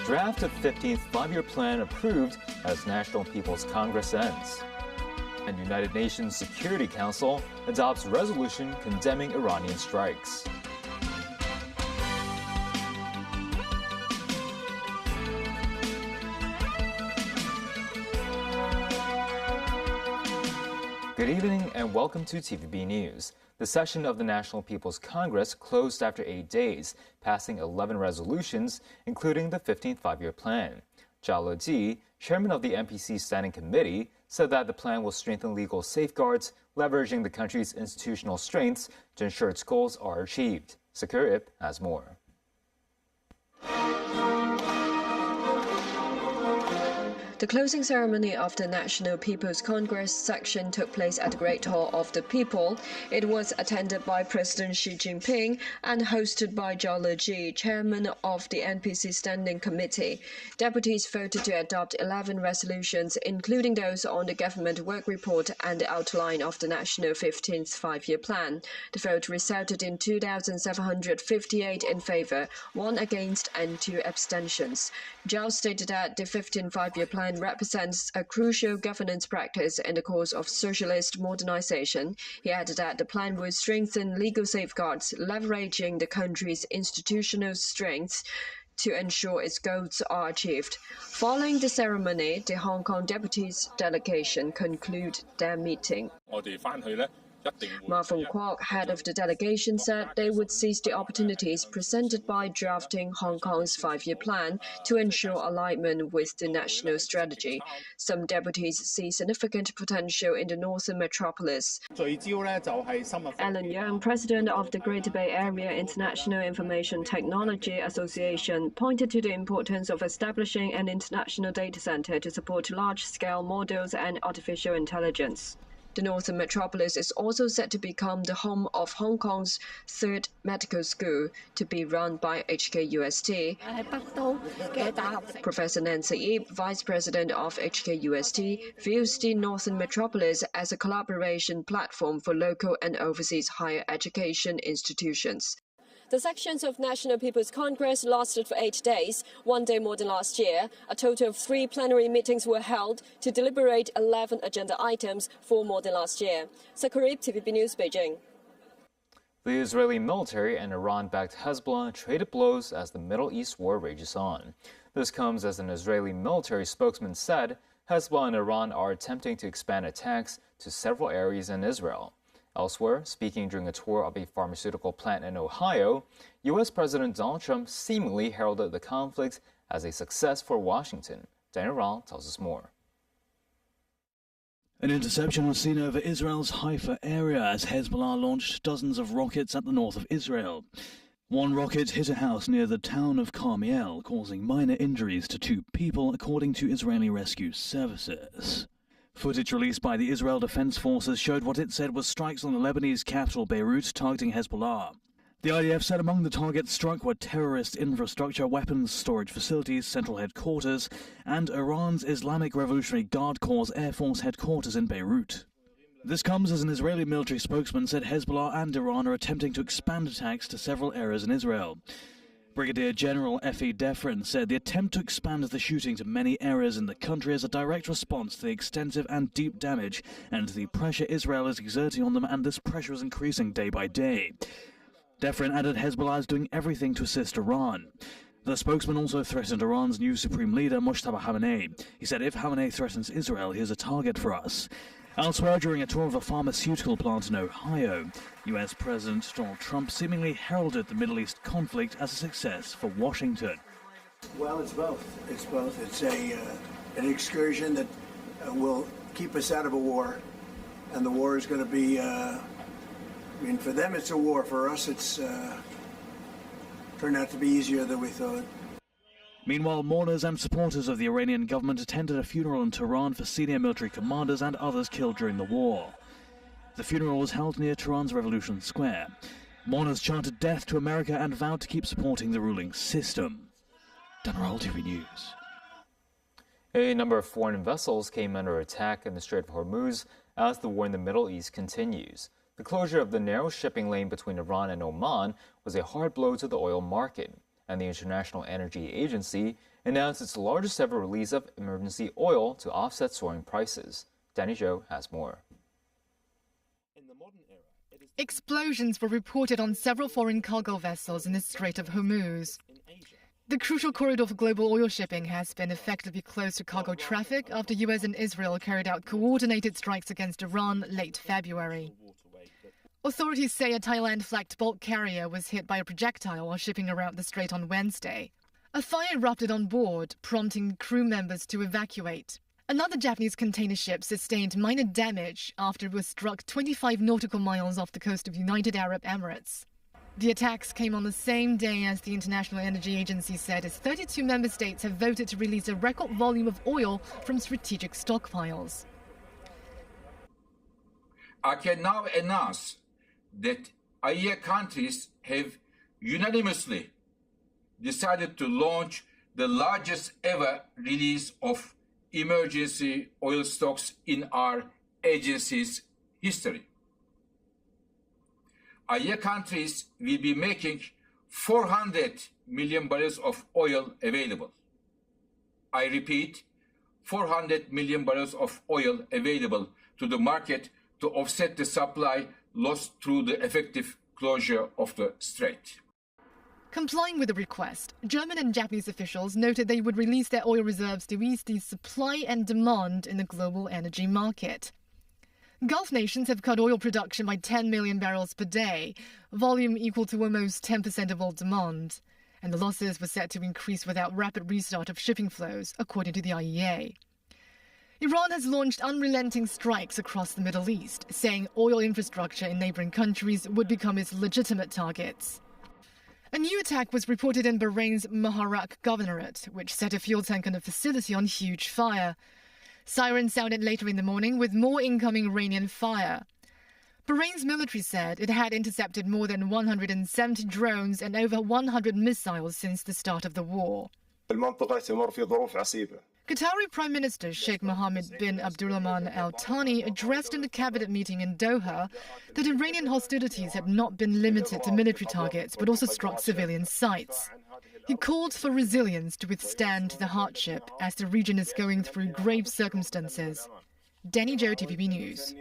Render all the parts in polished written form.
Draft of 15th five-year plan approved as National People's Congress ends. And United Nations Security Council adopts resolution condemning Iranian strikes. Good evening and welcome to TVB News. The session of the National People's Congress closed after 8 days, passing 11 resolutions, including the 15th five-year plan. Zhao Leji, chairman of the NPC Standing Committee, said that the plan will strengthen legal safeguards, leveraging the country's institutional strengths to ensure its goals are achieved. Secure Ip has more. The closing ceremony of the National People's Congress section took place at the Great Hall of the People. It was attended by President Xi Jinping and hosted by Zhao Leji, chairman of the NPC Standing Committee. Deputies voted to adopt 11 resolutions, including those on the government work report and the outline of the national 15th five-year plan. The vote resulted in 2,758 in favor, 1 against and 2 abstentions. Zhao stated that the 15th five-year plan represents a crucial governance practice in the course of socialist modernization. He added that the plan will strengthen legal safeguards, leveraging the country's institutional strengths to ensure its goals are achieved. Following the ceremony, the Hong Kong Deputies Delegation concluded their meeting. Marvin Kwok, head of the delegation, said they would seize the opportunities presented by drafting Hong Kong's five-year plan to ensure alignment with the national strategy. Some deputies see significant potential in the northern metropolis. Alan Young, president of the Greater Bay Area International Information Technology Association, pointed to the importance of establishing an international data center to support large-scale models and artificial intelligence. The Northern Metropolis is also set to become the home of Hong Kong's third medical school, to be run by HKUST. Professor Nancy Ip, Vice President of HKUST, views the Northern Metropolis as a collaboration platform for local and overseas higher education institutions. The sections of National People's Congress lasted for 8 days, 1 day more than last year. A total of 3 plenary meetings were held to deliberate 11 agenda items, 4 more than last year. Sakurib, TVB News, Beijing. The Israeli military and Iran-backed Hezbollah traded blows as the Middle East war rages on. This comes as an Israeli military spokesman said Hezbollah and Iran are attempting to expand attacks to several areas in Israel. Elsewhere, speaking during a tour of a pharmaceutical plant in Ohio, U.S. President Donald Trump seemingly heralded the conflict as a success for Washington. Daniel Rao tells us more. An interception was seen over Israel's Haifa area as Hezbollah launched dozens of rockets at the north of Israel. One rocket hit a house near the town of Carmiel, causing minor injuries to 2 people, according to Israeli rescue services. Footage released by the Israel Defense Forces showed what it said was strikes on the Lebanese capital Beirut targeting Hezbollah. The IDF said among the targets struck were terrorist infrastructure, weapons storage facilities, central headquarters, and Iran's Islamic Revolutionary Guard Corps Air Force headquarters in Beirut. This comes as an Israeli military spokesman said Hezbollah and Iran are attempting to expand attacks to several areas in Israel. Brigadier General Effie Defrin said the attempt to expand the shooting to many areas in the country is a direct response to the extensive and deep damage and the pressure Israel is exerting on them, and this pressure is increasing day by day. Defrin added Hezbollah is doing everything to assist Iran. The spokesman also threatened Iran's new supreme leader, Mojtaba Khamenei. He said if Khamenei threatens Israel, he is a target for us. Elsewhere, during a tour of a pharmaceutical plant in Ohio, U.S. President Donald Trump seemingly heralded the Middle East conflict as a success for Washington. Well, it's both. It's both. It's an excursion that will keep us out of a war, and the war is going to be, for them it's a war. For us, it's turned out to be easier than we thought. Meanwhile, mourners and supporters of the Iranian government attended a funeral in Tehran for senior military commanders and others killed during the war. The funeral was held near Tehran's Revolution Square. Mourners chanted death to America and vowed to keep supporting the ruling system. Dan Roll, TV News. A number of foreign vessels came under attack in the Strait of Hormuz as the war in the Middle East continues. The closure of the narrow shipping lane between Iran and Oman was a hard blow to the oil market, and the International Energy Agency announced its largest ever release of emergency oil to offset soaring prices. Danny Zhou has more. Explosions were reported on several foreign cargo vessels in the Strait of Hormuz. The crucial corridor for global oil shipping has been effectively closed to cargo traffic after US and Israel carried out coordinated strikes against Iran late February. Authorities say a Thailand-flagged bulk carrier was hit by a projectile while shipping around the strait on Wednesday. A fire erupted on board, prompting crew members to evacuate. Another Japanese container ship sustained minor damage after it was struck 25 nautical miles off the coast of United Arab Emirates. The attacks came on the same day as the International Energy Agency said its 32 member states have voted to release a record volume of oil from strategic stockpiles. I can now announce that IEA countries have unanimously decided to launch the largest ever release of emergency oil stocks in our agency's history. IEA countries will be making 400 million barrels of oil available. I repeat, 400 million barrels of oil available to the market to offset the supply lost through the effective closure of the strait. Complying with the request, German and Japanese officials noted they would release their oil reserves to ease the supply and demand in the global energy market. Gulf nations have cut oil production by 10 million barrels per day, volume equal to almost 10% of all demand. And the losses were set to increase without rapid restart of shipping flows, according to the IEA. Iran has launched unrelenting strikes across the Middle East, saying oil infrastructure in neighboring countries would become its legitimate targets. A new attack was reported in Bahrain's Muharraq Governorate, which set a fuel tank on a facility on huge fire. Sirens sounded later in the morning with more incoming Iranian fire. Bahrain's military said it had intercepted more than 170 drones and over 100 missiles since the start of the war. Qatari Prime Minister Sheikh Mohammed bin Abdulrahman Al Thani addressed in a cabinet meeting in Doha that Iranian hostilities had not been limited to military targets but also struck civilian sites. He called for resilience to withstand the hardship as the region is going through grave circumstances. Danny Zhou, TVB News.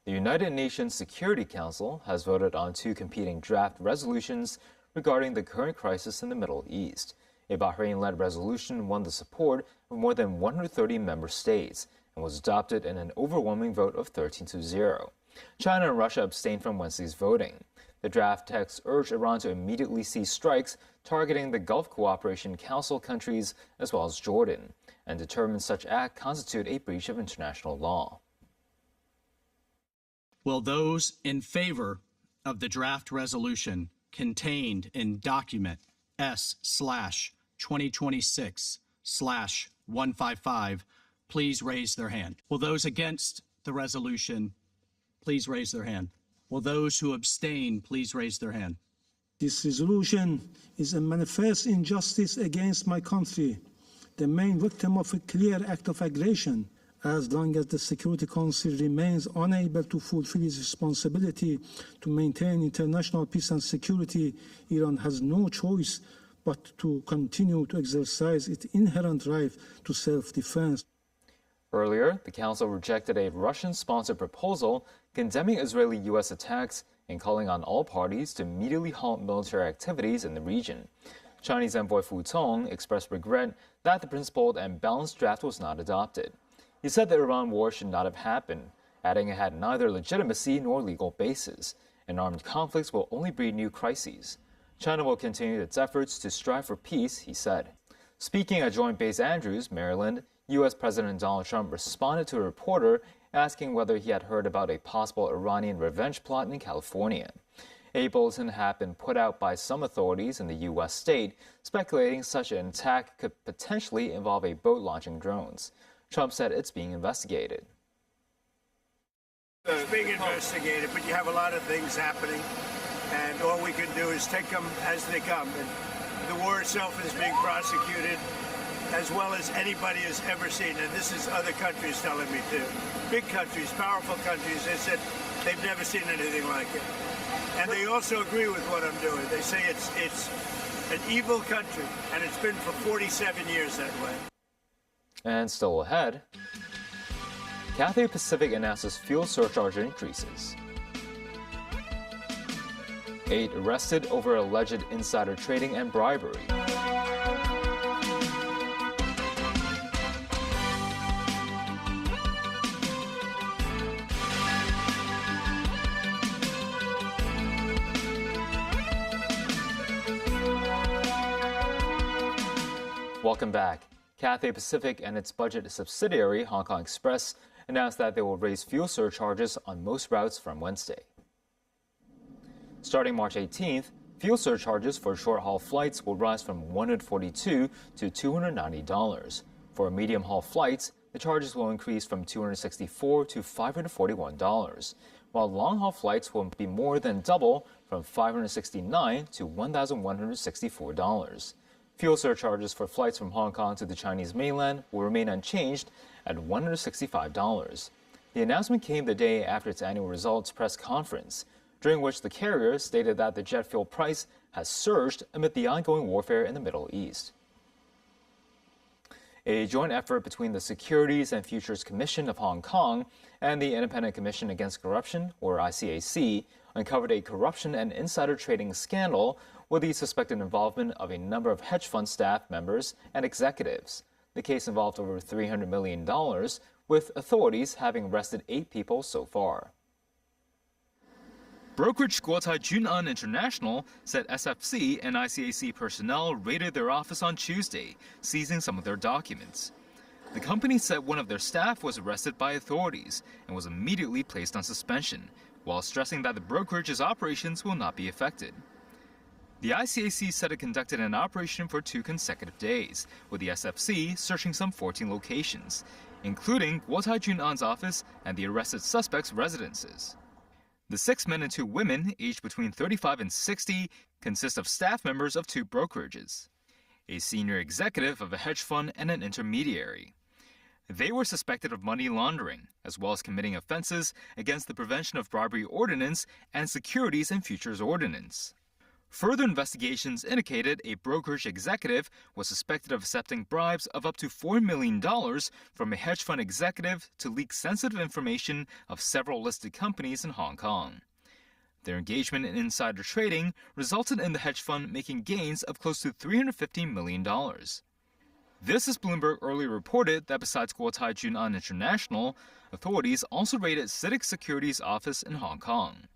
The United Nations Security Council has voted on 2 competing draft resolutions regarding the current crisis in the Middle East. A Bahrain-led resolution won the support of more than 130 member states and was adopted in an overwhelming vote of 13-0. China and Russia abstained from Wednesday's voting. The draft text urged Iran to immediately cease strikes targeting the Gulf Cooperation Council countries as well as Jordan, and determined such act constitute a breach of international law. Will those in favor of the draft resolution contained in document S/2026/155 please raise their hand? Will those against the resolution please raise their hand? Will those who abstain please raise their hand? This resolution is a manifest injustice against my country, the main victim of a clear act of aggression. As long as the Security Council remains unable to fulfill its responsibility to maintain international peace and security, Iran has no choice but to continue to exercise its inherent right to self-defense. Earlier, the Council rejected a Russian-sponsored proposal condemning Israeli-U.S. attacks and calling on all parties to immediately halt military activities in the region. Chinese envoy Fu Tong expressed regret that the principled and balanced draft was not adopted. He said the Iran war should not have happened, adding it had neither legitimacy nor legal basis, and armed conflicts will only breed new crises. China will continue its efforts to strive for peace, he said. Speaking at Joint Base Andrews, Maryland, U.S. President Donald Trump responded to a reporter asking whether he had heard about a possible Iranian revenge plot in California. A bulletin had been put out by some authorities in the U.S. state, speculating such an attack could potentially involve a boat launching drones. Trump said it's being investigated. It's being investigated, but you have a lot of things happening, and all we can do is take them as they come. And the war itself is being prosecuted. as well as anybody has ever seen. And this is other countries telling me too. Big countries, powerful countries, they said they've never seen anything like it. And they also agree with what I'm doing. They say it's an evil country, and it's been for 47 years that way. And still ahead, Cathay Pacific announces fuel surcharge increases. 8 arrested over alleged insider trading and bribery. Welcome back. Cathay Pacific and its budget subsidiary, Hong Kong Express, announced that they will raise fuel surcharges on most routes from Wednesday. Starting March 18th, fuel surcharges for short-haul flights will rise from $142 to $290. For medium-haul flights, the charges will increase from $264 to $541, while long-haul flights will be more than double from $569 to $1,164. Fuel surcharges for flights from Hong Kong to the Chinese mainland will remain unchanged at $165. The announcement came the day after its annual results press conference, during which the carrier stated that the jet fuel price has surged amid the ongoing warfare in the Middle East. A joint effort between the Securities and Futures Commission of Hong Kong and the Independent Commission Against Corruption, or ICAC, uncovered a corruption and insider trading scandal with the suspected involvement of a number of hedge fund staff members and executives. The case involved over $300 million, with authorities having arrested 8 people so far. Brokerage Guotai Junan International said SFC and ICAC personnel raided their office on Tuesday, seizing some of their documents. The company said one of their staff was arrested by authorities and was immediately placed on suspension, while stressing that the brokerage's operations will not be affected. The ICAC said it conducted an operation for 2 consecutive days, with the SFC searching some 14 locations, including Guotai Junan's office and the arrested suspects' residences. The 6 men and 2 women, aged between 35 and 60, consist of staff members of 2 brokerages, a senior executive of a hedge fund and an intermediary. They were suspected of money laundering, as well as committing offenses against the Prevention of Bribery Ordinance and Securities and Futures Ordinance. Further investigations indicated a brokerage executive was suspected of accepting bribes of up to $4 million from a hedge fund executive to leak sensitive information of several listed companies in Hong Kong. Their engagement in insider trading resulted in the hedge fund making gains of close to $350 million. This as Bloomberg earlier reported that besides Guotai Junan International, authorities also raided CITIC Securities' office in Hong Kong.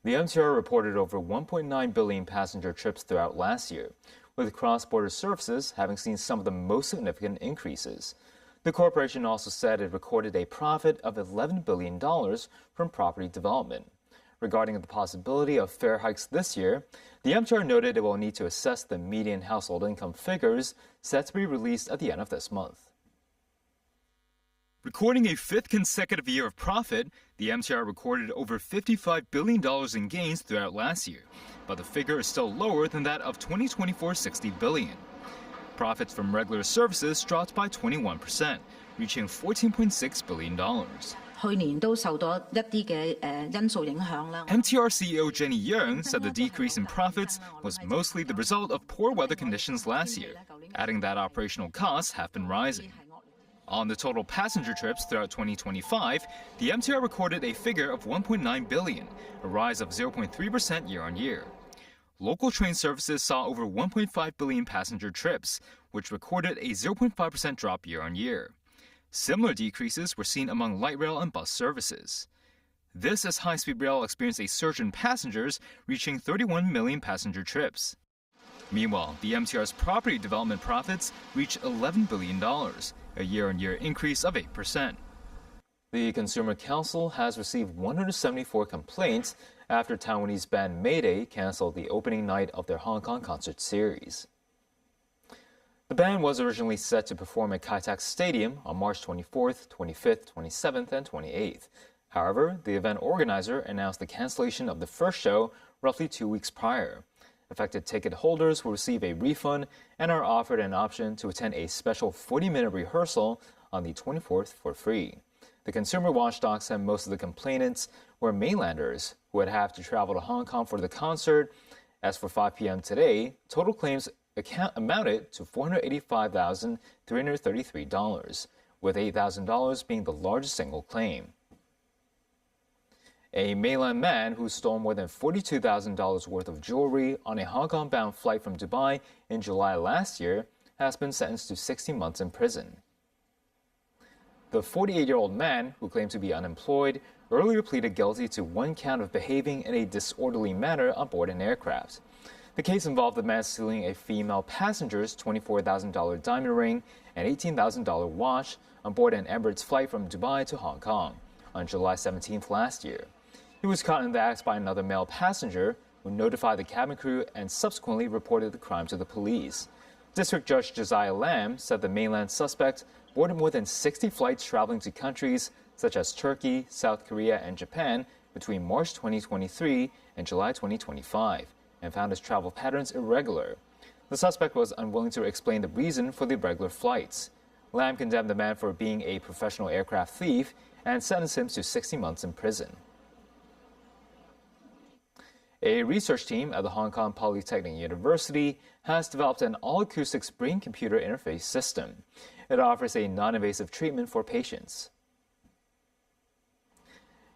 The MTR reported over 1.9 billion passenger trips throughout last year, with cross-border services having seen some of the most significant increases. The corporation also said it recorded a profit of $11 billion from property development. Regarding the possibility of fare hikes this year, the MTR noted it will need to assess the median household income figures set to be released at the end of this month. Recording a 5th consecutive year of profit, the MTR recorded over $55 billion in gains throughout last year, but the figure is still lower than that of 2024's $60 billion. Profits from regular services dropped by 21%, reaching $14.6 billion. MTR CEO Jenny Yeung said the decrease in profits was mostly the result of poor weather conditions last year, adding that operational costs have been rising. On the total passenger trips throughout 2025, the MTR recorded a figure of 1.9 billion, a rise of 0.3% year-on-year. Local train services saw over 1.5 billion passenger trips, which recorded a 0.5% drop year-on-year. Similar decreases were seen among light rail and bus services. This as high-speed rail experienced a surge in passengers, reaching 31 million passenger trips. Meanwhile, the MTR's property development profits reached $11 billion, a year-on-year increase of 8%. The Consumer Council has received 174 complaints after Taiwanese band Mayday canceled the opening night of their Hong Kong concert series. The band was originally set to perform at Kai Tak Stadium on March 24th, 25th, 27th, and 28th. However, the event organizer announced the cancellation of the first show roughly 2 weeks prior. Affected ticket holders will receive a refund and are offered an option to attend a special 40-minute rehearsal on the 24th for free. The consumer watchdog said most of the complainants were mainlanders who would have to travel to Hong Kong for the concert. As for 5 p.m. today, total claims amounted to $485,333, with $8,000 being the largest single claim. A mainland man who stole more than $42,000 worth of jewelry on a Hong Kong-bound flight from Dubai in July last year has been sentenced to 60 months in prison. The 48-year-old man, who claimed to be unemployed, earlier pleaded guilty to one count of behaving in a disorderly manner on board an aircraft. The case involved the man stealing a female passenger's $24,000 diamond ring and $18,000 watch on board an Emirates flight from Dubai to Hong Kong on July 17th last year. He was caught in the act by another male passenger who notified the cabin crew and subsequently reported the crime to the police. District Judge Josiah Lam said the mainland suspect boarded more than 60 flights traveling to countries such as Turkey, South Korea, and Japan between March 2023 and July 2025, and found his travel patterns irregular. The suspect was unwilling to explain the reason for the irregular flights. Lam condemned the man for being a professional aircraft thief and sentenced him to 60 months in prison. A research team at the Hong Kong Polytechnic University has developed an all-acoustics brain-computer interface system. It offers a non-invasive treatment for patients.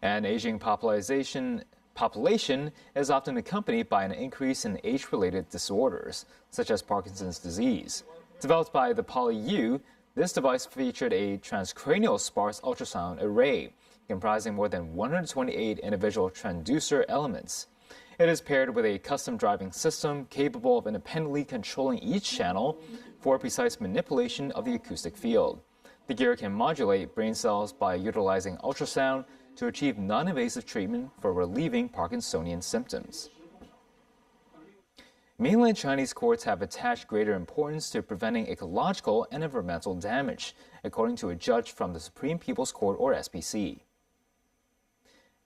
An aging population is often accompanied by an increase in age-related disorders, such as Parkinson's disease. Developed by the PolyU, this device featured a transcranial sparse ultrasound array, comprising more than 128 individual transducer elements. It is paired with a custom driving system capable of independently controlling each channel for precise manipulation of the acoustic field. The gear can modulate brain cells by utilizing ultrasound to achieve non-invasive treatment for relieving Parkinsonian symptoms. Mainland Chinese courts have attached greater importance to preventing ecological and environmental damage, according to a judge from the Supreme People's Court, or SPC.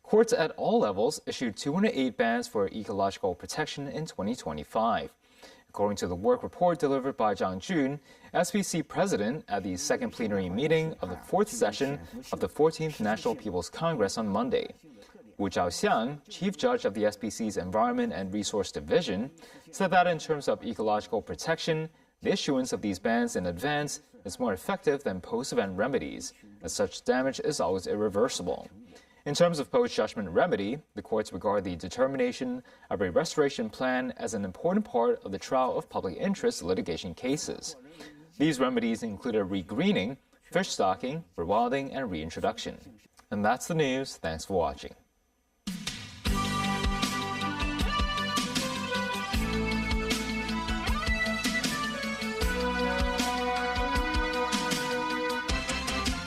Courts at all levels issued 208 bans for ecological protection in 2025. According to the work report delivered by Zhang Jun, SPC president at the second plenary meeting of the fourth session of the 14th National People's Congress on Monday. Wu Zhaoxiang, chief judge of the SPC's Environment and Resource Division, said that in terms of ecological protection, the issuance of these bans in advance is more effective than post-event remedies, as such damage is always irreversible. In terms of post-judgment remedy, the courts regard the determination of a restoration plan as an important part of the trial of public interest litigation cases. These remedies include a regreening, fish stocking, rewilding, and reintroduction. And that's the news. Thanks for watching.